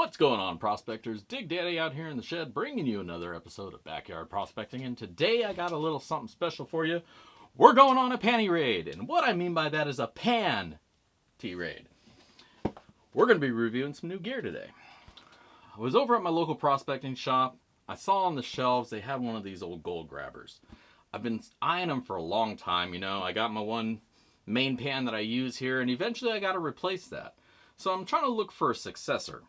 What's going on, prospectors? Dig Daddy out here in the shed, bringing you another episode of Backyard Prospecting. And today I got a little something special for you. We're going on a panty raid. And what I mean by that is a pan-T raid. We're going to be reviewing some new gear today. I was over at my local prospecting shop. I saw on the shelves they had one of these old GoldGrabbers. I've been eyeing them for a long time, you know. I got my one main pan that I use here, and eventually I got to replace that. So I'm trying to look for a successor.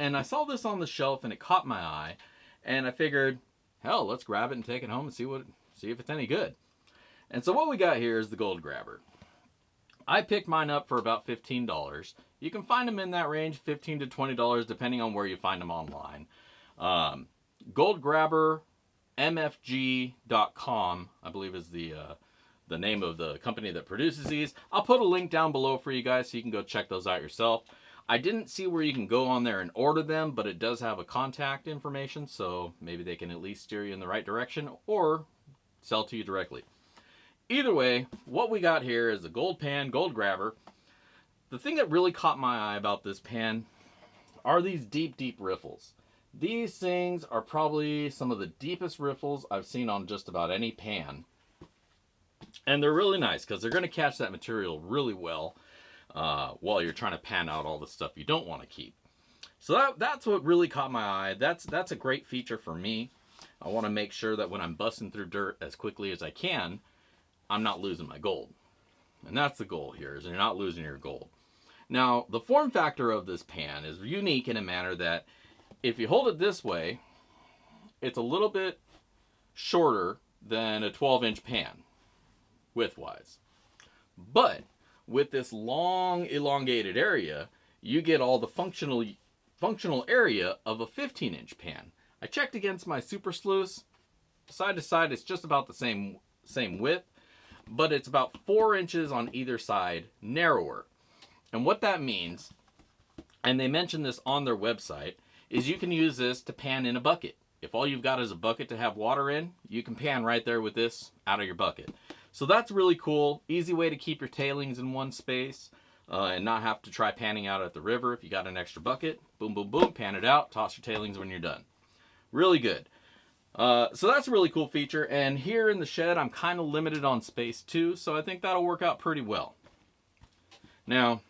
And I saw this on the shelf and it caught my eye, and I figured, hell, let's grab it and take it home and see if it's any good. And so what we got here is the GoldGrabber. I picked mine up for about $15. You can find them in that range, $15 to $20, depending on where you find them online. GoldGrabber MFG.com, I believe, is the name of the company that produces these. I'll put a link down below for you guys so you can go check those out yourself. I didn't see where you can go on there and order them, but it does have a contact information, so maybe they can at least steer you in the right direction or sell to you directly. Either way, what we got here is a gold pan, GoldGrabber. The thing that really caught my eye about this pan are these deep, deep riffles. These things are probably some of the deepest riffles I've seen on just about any pan. And they're really nice because they're going to catch that material really well while you're trying to pan out all the stuff you don't want to keep. So that's what really caught my eye. That's a great feature for me. I want to make sure that when I'm busting through dirt as quickly as I can, I'm not losing my gold. And that's the goal here, is you're not losing your gold. Now, the form factor of this pan is unique in a manner that if you hold it this way, it's a little bit shorter than a 12-inch pan, width-wise. But with this long, elongated area, you get all the functional area of a 15-inch pan. I checked against my Super Sluice. Side to side, it's just about the same width, but it's about 4 inches on either side narrower. And what that means, and they mention this on their website, is you can use this to pan in a bucket. If all you've got is a bucket to have water in, you can pan right there with this out of your bucket. So that's really cool. Easy way to keep your tailings in one space and not have to try panning out at the river. If you got an extra bucket, boom, boom, boom, pan it out, toss your tailings when you're done. Really good. So that's a really cool feature. And here in the shed, I'm kind of limited on space too, so I think that'll work out pretty well. Now,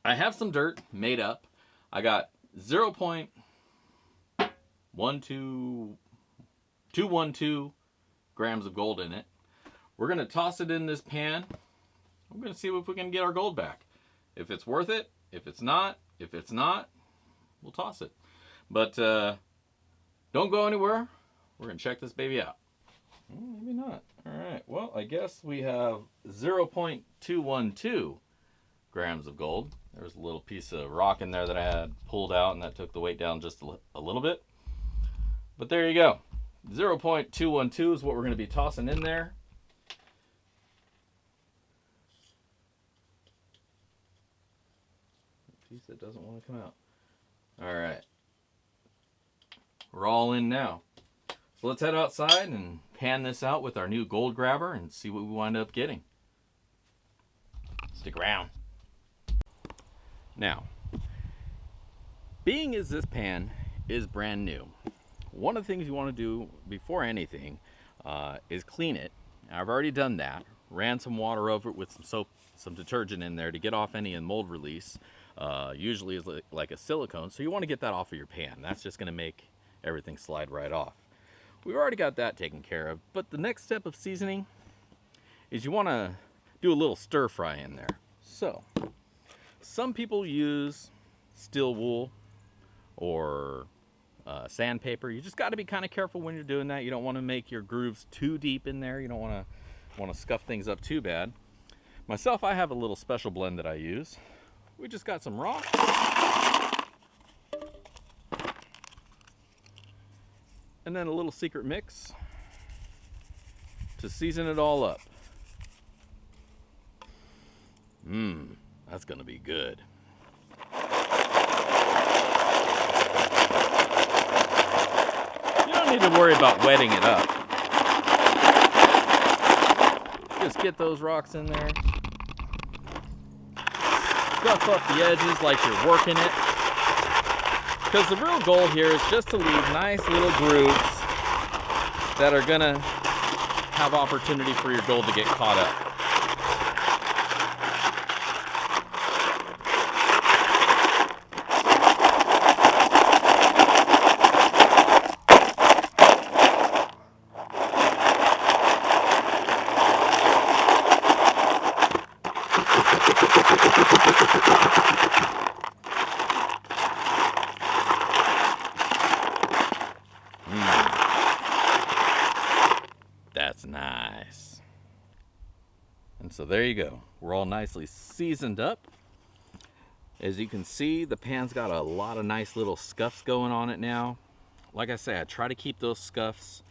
I have some dirt made up. I got 0.212 grams of gold in it. We're going to toss it in this pan. We're going to see if we can get our gold back. If it's worth it, if it's not, we'll toss it. But don't go anywhere. We're going to check this baby out. Maybe not. All right. Well, I guess we have 0.212 grams of gold. There's a little piece of rock in there that I had pulled out, and that took the weight down just a little bit. But there you go. 0.212 is what we're going to be tossing in there. Piece that doesn't want to come out. All right. We're all in now. So let's head outside and pan this out with our new GoldGrabber and see what we wind up getting. Stick around. Now, being as this pan is brand new, one of the things you want to do before anything is clean it. I've already done that. Ran some water over it with some soap, some detergent in there to get off any mold release. Usually is like a silicone, so you want to get that off of your pan. That's just going to make everything slide right off. We've already got that taken care of, but the next step of seasoning is you want to do a little stir fry in there. So, some people use steel wool or sandpaper. You just got to be kind of careful when you're doing that. You don't want to make your grooves too deep in there. You don't want to scuff things up too bad. Myself, I have a little special blend that I use. We just got some rock. And then a little secret mix to season it all up. That's gonna be good. You don't need to worry about wetting it up. Just get those rocks in there. Scuff up the edges like you're working it. Because the real goal here is just to leave nice little grooves that are gonna have opportunity for your gold to get caught up. That's nice. And so there you go. We're all nicely seasoned up. As you can see, the pan's got a lot of nice little scuffs going on it now. Like I say, I try to keep those scuffs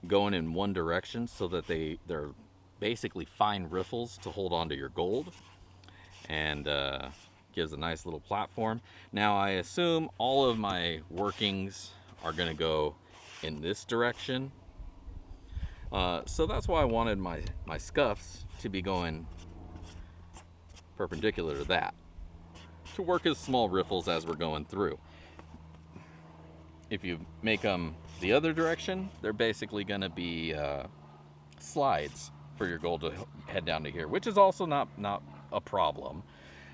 going in one direction so that they're basically fine riffles to hold onto your gold, and gives a nice little platform. Now I assume all of my workings are going to go in this direction. So that's why I wanted my scuffs to be going perpendicular to that, to work as small riffles as we're going through. If you make them the other direction, they're basically going to be slides for your gold to head down to here, which is also not a problem.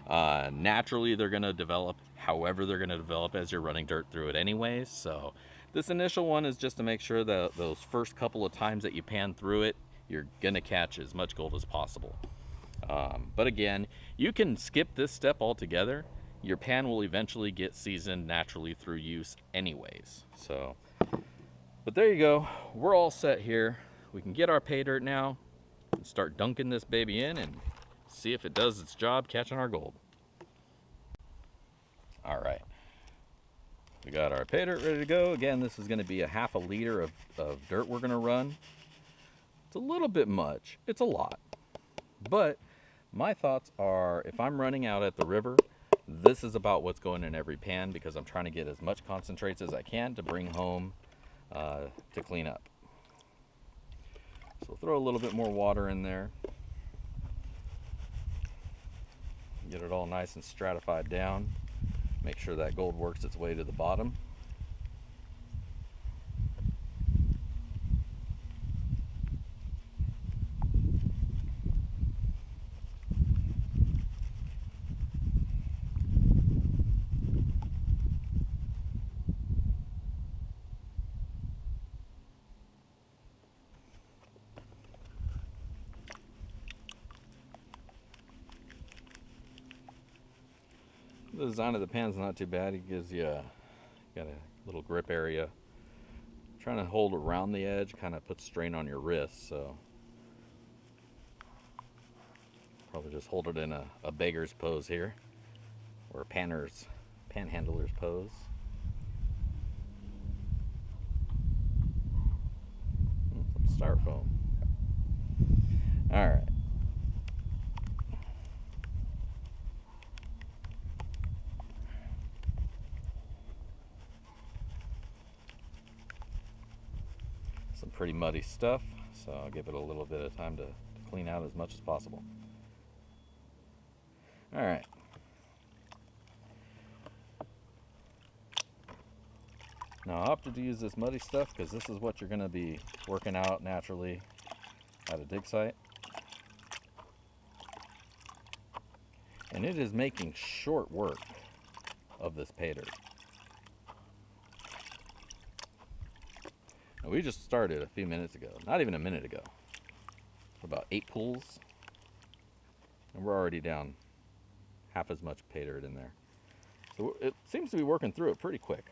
Naturally, they're going to develop however they're going to develop as you're running dirt through it anyways. So this initial one is just to make sure that those first couple of times that you pan through it, you're going to catch as much gold as possible. But again, you can skip this step altogether. Your pan will eventually get seasoned naturally through use anyways. So, but there you go. We're all set here. We can get our pay dirt now and start dunking this baby in and see if it does its job catching our gold. All right. We got our pay dirt ready to go. Again, this is going to be a half a liter of dirt we're going to run. It's a little bit much. It's a lot. But my thoughts are, if I'm running out at the river, this is about what's going in every pan, because I'm trying to get as much concentrates as I can to bring home to clean up. So throw a little bit more water in there. Get it all nice and stratified down. Make sure that gold works its way to the bottom. The design of the pan's not too bad. It gives you got a little grip area. Trying to hold around the edge kind of puts strain on your wrist, so probably just hold it in a beggar's pose here, or a panhandler's pose. Some styrofoam. All right. Some pretty muddy stuff, so I'll give it a little bit of time to clean out as much as possible. All right. Now I opted to use this muddy stuff because this is what you're going to be working out naturally at a dig site. And it is making short work of this pay dirt. Now, we just started a few minutes ago, not even a minute ago, about 8 pulls, and we're already down half as much pay dirt in there. So it seems to be working through it pretty quick.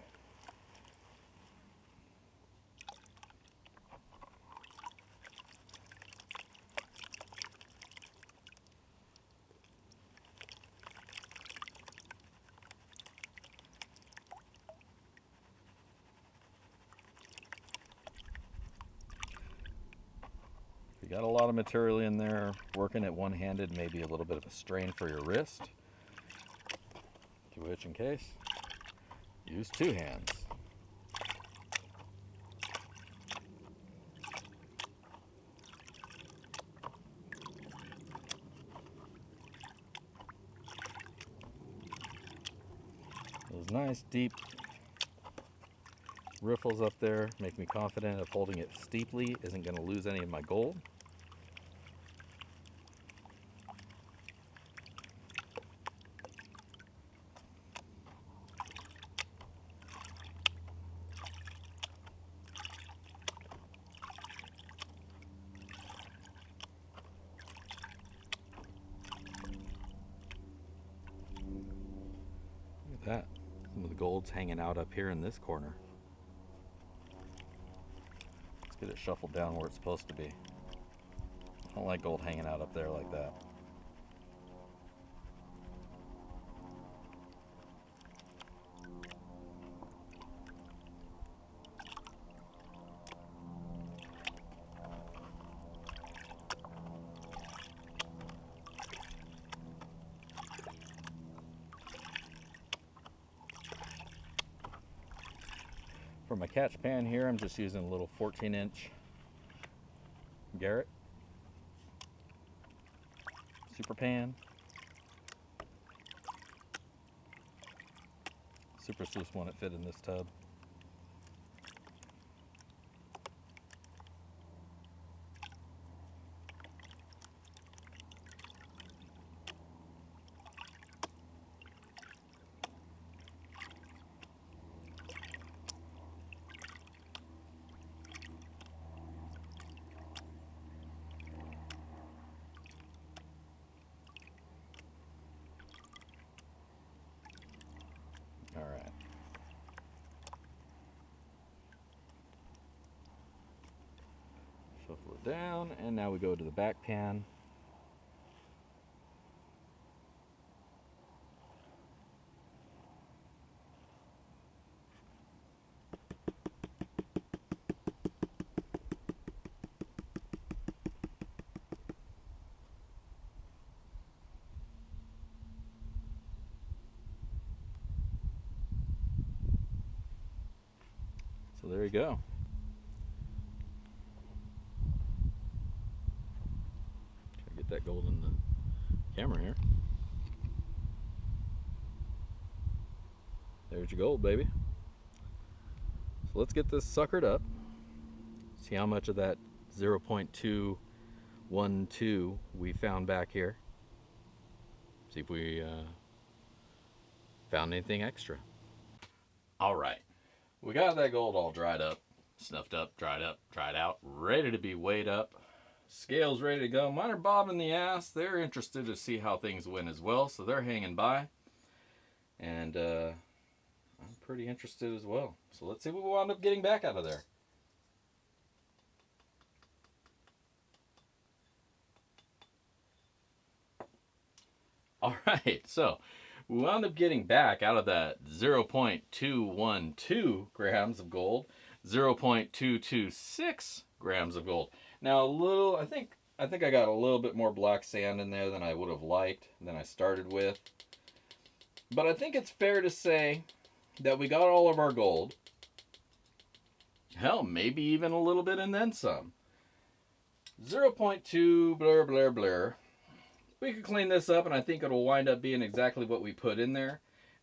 Got a lot of material in there. Working it one-handed may be a little bit of a strain for your wrist. To which, in case, use 2 hands. Those nice deep riffles up there make me confident of holding it steeply isn't going to lose any of my gold. Look at that. Some of the gold's hanging out up here in this corner. Let's get it shuffled down where it's supposed to be. I don't like gold hanging out up there like that. For my catch pan here, I'm just using a little 14-inch Garrett super pan. Super's just one that fit in this tub. All right. Shuffle it down, and now we go to the back pan. So there you go. Try to get that gold in the camera here. There's your gold, baby. So let's get this suckered up. See how much of that 0.212 we found back here. See if we found anything extra. All right. We got that gold all dried up, snuffed up, dried out, ready to be weighed up. Scales ready to go. Mine are bobbing the ass. They're interested to see how things went as well, so they're hanging by. And I'm pretty interested as well. So let's see what we wound up getting back out of there. All right, so we wound up getting back out of that 0.212 grams of gold, 0.226 grams of gold. Now I think I got a little bit more black sand in there than I would have liked, than I started with. But I think it's fair to say that we got all of our gold. Hell, maybe even a little bit and then some. 0.2 blur blur blur. We could clean this up, and I think it'll wind up being exactly what we put in there.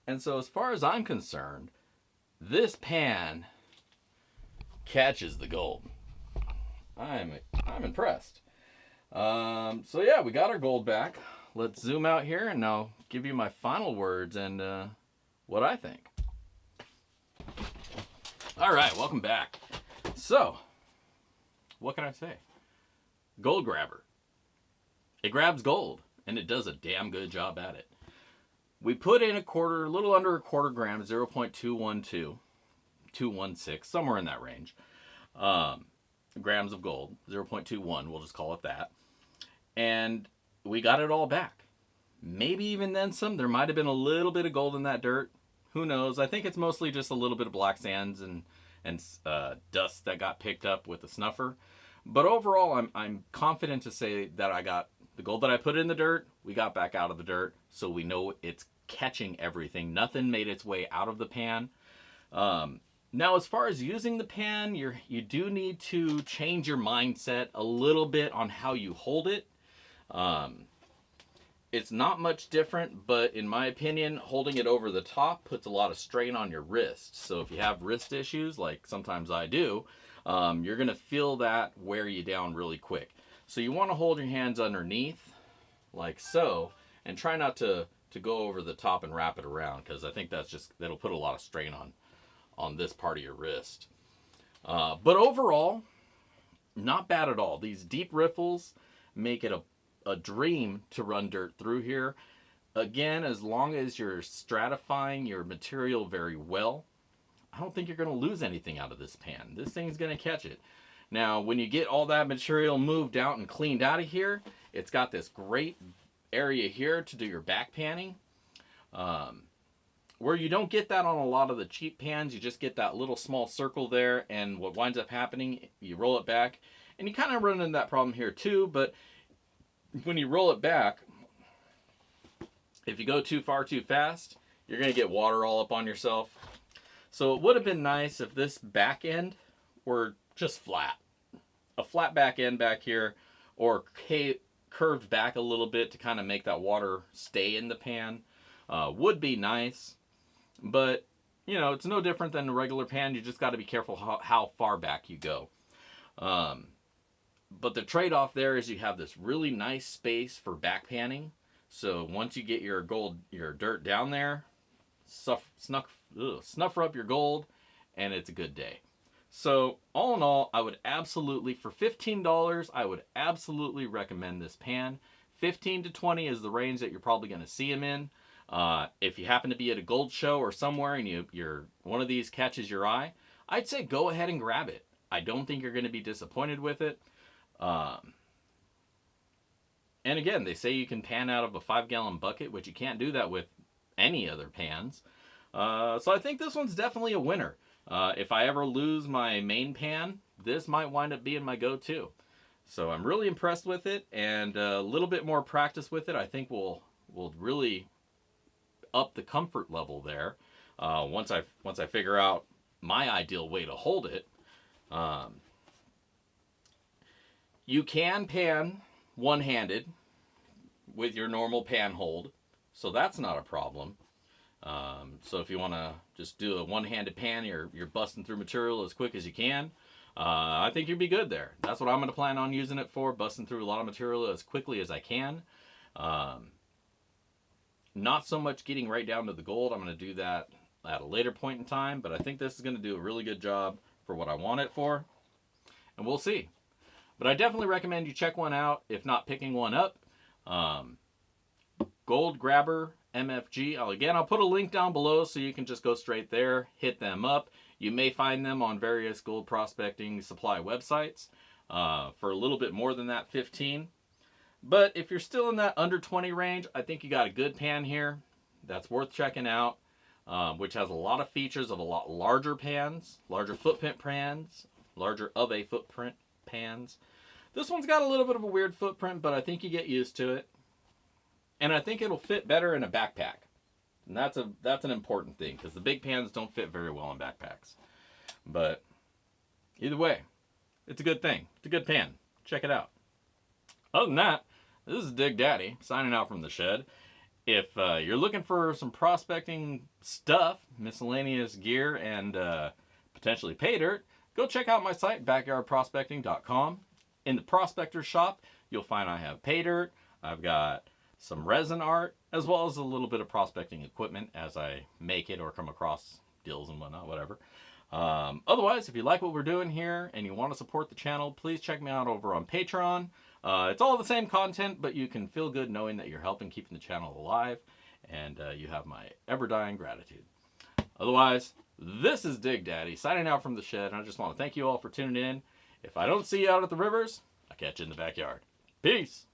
And so as far as I'm concerned, this pan catches the gold. I'm impressed. So yeah, we got our gold back. Let's zoom out here, and I'll give you my final words and what I think. All right, welcome back. So, what can I say? GoldGrabber. It grabs gold, and it does a damn good job at it. We put in a little under a quarter gram, 0.212, 216, somewhere in that range, grams of gold, 0.21, we'll just call it that. And we got it all back. Maybe even then some. There might have been a little bit of gold in that dirt. Who knows? I think it's mostly just a little bit of black sands and dust that got picked up with the snuffer. But overall, I'm confident to say that I got the gold that I put in the dirt, we got back out of the dirt, so we know it's catching everything. Nothing made its way out of the pan. Now, as far as using the pan, you do need to change your mindset a little bit on how you hold it. It's not much different, but in my opinion, holding it over the top puts a lot of strain on your wrist. So if you have wrist issues, like sometimes I do, you're going to feel that wear you down really quick. So you want to hold your hands underneath, like so, and try not to go over the top and wrap it around, because I think that'll put a lot of strain on this part of your wrist. But overall, not bad at all. These deep riffles make it a dream to run dirt through here. Again, as long as you're stratifying your material very well, I don't think you're going to lose anything out of this pan. This thing's going to catch it. Now, when you get all that material moved out and cleaned out of here, it's got this great area here to do your back panning. Where you don't get that on a lot of the cheap pans, you just get that little small circle there, and what winds up happening, you roll it back, and you kind of run into that problem here too, but when you roll it back, if you go too far too fast, you're going to get water all up on yourself. So it would have been nice if this back end were just flat. A flat back end back here, or curved back a little bit to kind of make that water stay in the pan. Would be nice, but you know, it's no different than a regular pan. You just got to be careful how far back you go. But the trade-off there is you have this really nice space for back panning. So once you get your dirt down there, snuffer up your gold, and it's a good day. So all in all, I would absolutely, for $15, I would absolutely recommend this pan. 15 to 20 is the range that you're probably going to see them in. If you happen to be at a gold show or somewhere and one of these catches your eye, I'd say go ahead and grab it. I don't think you're going to be disappointed with it. And again, they say you can pan out of a 5-gallon bucket, which you can't do that with any other pans. So I think this one's definitely a winner. If I ever lose my main pan, this might wind up being my go-to. So I'm really impressed with it, and a little bit more practice with it, I think will really up the comfort level there. Once I figure out my ideal way to hold it. You can pan one-handed with your normal pan hold, so that's not a problem. So if you want to just do a one-handed pan, you're busting through material as quick as you can, I think you'd be good there. That's what I'm going to plan on using it for, busting through a lot of material as quickly as I can. Not so much getting right down to the gold. I'm going to do that at a later point in time, but I think this is going to do a really good job for what I want it for, and we'll see. But I definitely recommend you check one out, if not picking one up. GoldGrabber MFG. I'll put a link down below so you can just go straight there, hit them up. You may find them on various gold prospecting supply websites for a little bit more than that 15. But if you're still in that under 20 range, I think you got a good pan here that's worth checking out, which has a lot of features of a lot larger pans, larger footprint pans, larger of a footprint pans. This one's got a little bit of a weird footprint, but I think you get used to it. And I think it'll fit better in a backpack. And that's an important thing, because the big pans don't fit very well in backpacks. But either way, it's a good thing. It's a good pan. Check it out. Other than that, this is Dig Daddy signing out from the shed. If you're looking for some prospecting stuff, miscellaneous gear, and potentially pay dirt, go check out my site, backyardprospecting.com. In the prospector shop, you'll find I have pay dirt. I've got some resin art, as well as a little bit of prospecting equipment as I make it or come across deals and whatnot, whatever. Otherwise, if you like what we're doing here and you want to support the channel, please check me out over on Patreon. It's all the same content, but you can feel good knowing that you're helping keeping the channel alive, and you have my ever-dying gratitude. Otherwise, this is Dig Daddy signing out from the shed, and I just want to thank you all for tuning in. If I don't see you out at the rivers, I'll catch you in the backyard. Peace!